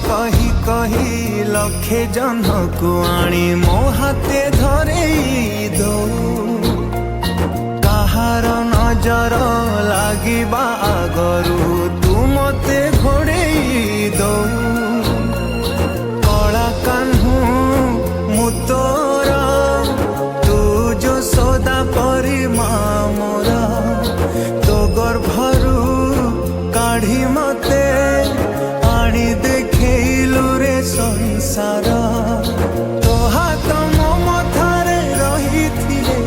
कही कही लखे जन को आनी मो हाथे धरे दो कहार नजर लागिबा आगरू तू मते घोड़े दो कला कान्हू मु तोर तू जो सौदा परी मोरा तो गर्भरू काढ़ी मते आनी देखैलु रे संसार तो हाथ मो मथारे रही थिले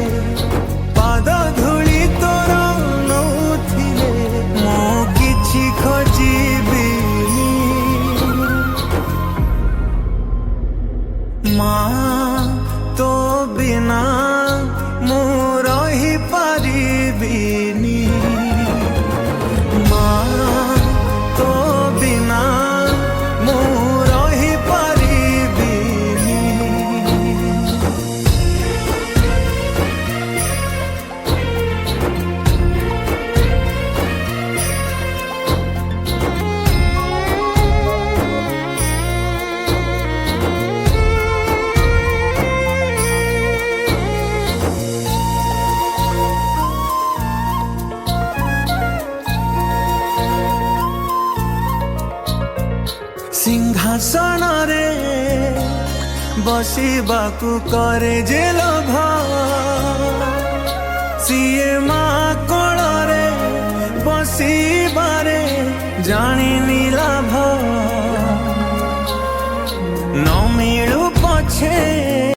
पाद धूली तोर नौथिले मो किछि खोजिबिनी माँ तो बिना मु रही पारिबिनी सिंहासन रे बसिबाकू करे जे लोभ सीए माँ कोल रे बसिबारे जानी लाभ न मिलू पछे